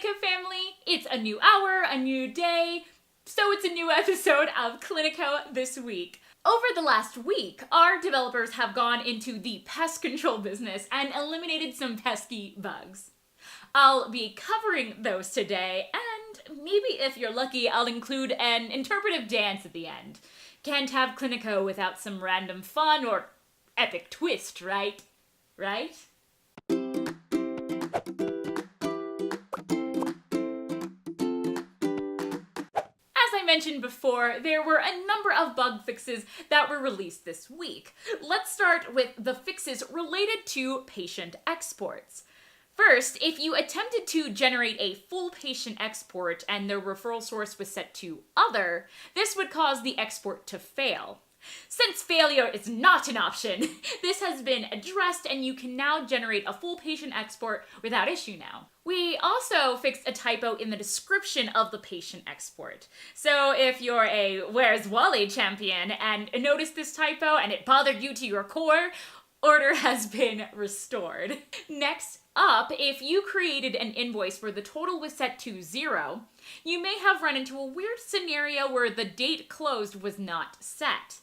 Cliniko family. It's a new hour, a new day, so it's a new episode of Cliniko This Week. Over the last week, our developers have gone into the pest control business and eliminated some pesky bugs. I'll be covering those today, and maybe if you're lucky, I'll include an interpretive dance at the end. Can't have Cliniko without some random fun or epic twist, right? Right? As I mentioned before, there were a number of bug fixes that were released this week. Let's start with the fixes related to patient exports. First, if you attempted to generate a full patient export and the referral source was set to other, this would cause the export to fail. Since failure is not an option, this has been addressed and you can now generate a full patient export without issue now. We also fixed a typo in the description of the patient export. So if you're a Where's Wally champion and noticed this typo and it bothered you to your core, order has been restored. Next up, if you created an invoice where the total was set to 0, you may have run into a weird scenario where the date closed was not set.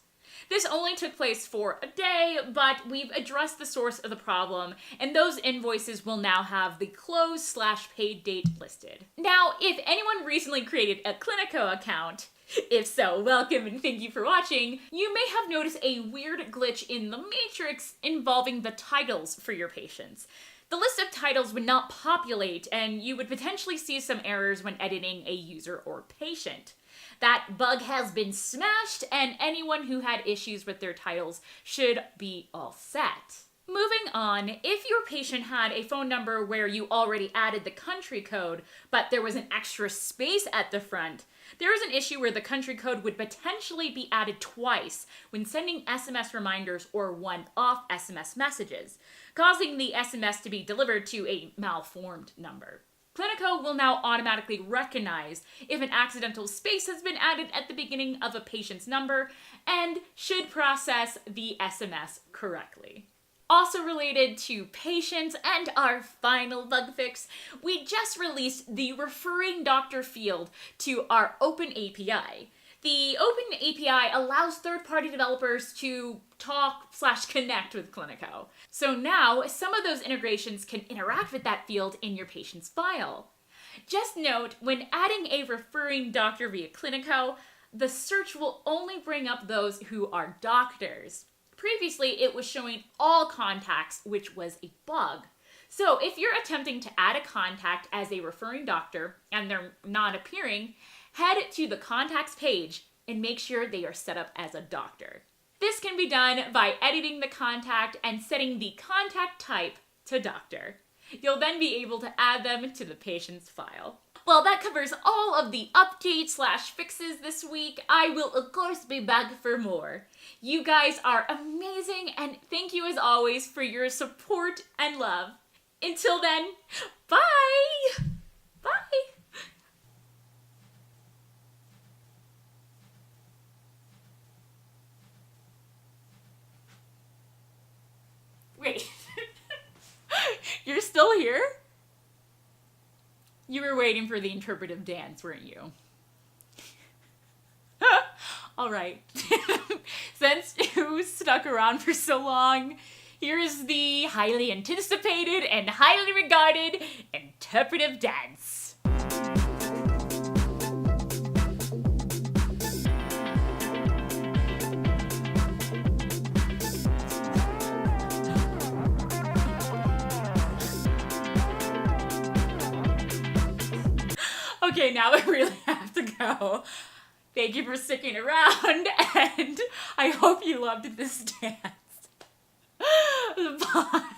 This only took place for a day, but we've addressed the source of the problem, and those invoices will now have the close/paid date listed. Now, if anyone recently created a Cliniko account, if so, welcome and thank you for watching, you may have noticed a weird glitch in the matrix involving the titles for your patients. The list of titles would not populate, and you would potentially see some errors when editing a user or patient. That bug has been smashed, and anyone who had issues with their titles should be all set. Moving on, if your patient had a phone number where you already added the country code, but there was an extra space at the front, there is an issue where the country code would potentially be added twice when sending SMS reminders or one-off SMS messages, causing the SMS to be delivered to a malformed number. Cliniko will now automatically recognize if an accidental space has been added at the beginning of a patient's number and should process the SMS correctly. Also related to patients and our final bug fix, we just released the referring doctor field to our Open API. The Open API allows third-party developers to talk/connect with Cliniko. So now, some of those integrations can interact with that field in your patient's file. Just note, when adding a referring doctor via Cliniko, the search will only bring up those who are doctors. Previously, it was showing all contacts, which was a bug. So if you're attempting to add a contact as a referring doctor and they're not appearing, head to the contacts page and make sure they are set up as a doctor. This can be done by editing the contact and setting the contact type to doctor. You'll then be able to add them to the patient's file. Well, that covers all of the updates/fixes this week. I will, of course, be back for more. You guys are amazing, and thank you as always for your support and love. Until then, bye! Bye! Wait. You're still here? You were waiting for the interpretive dance, weren't you? Alright. Since you stuck around for so long, here's the highly anticipated and highly regarded interpretive dance. Okay, now I really have to go. Thank you for sticking around, and I hope you loved this dance. Bye.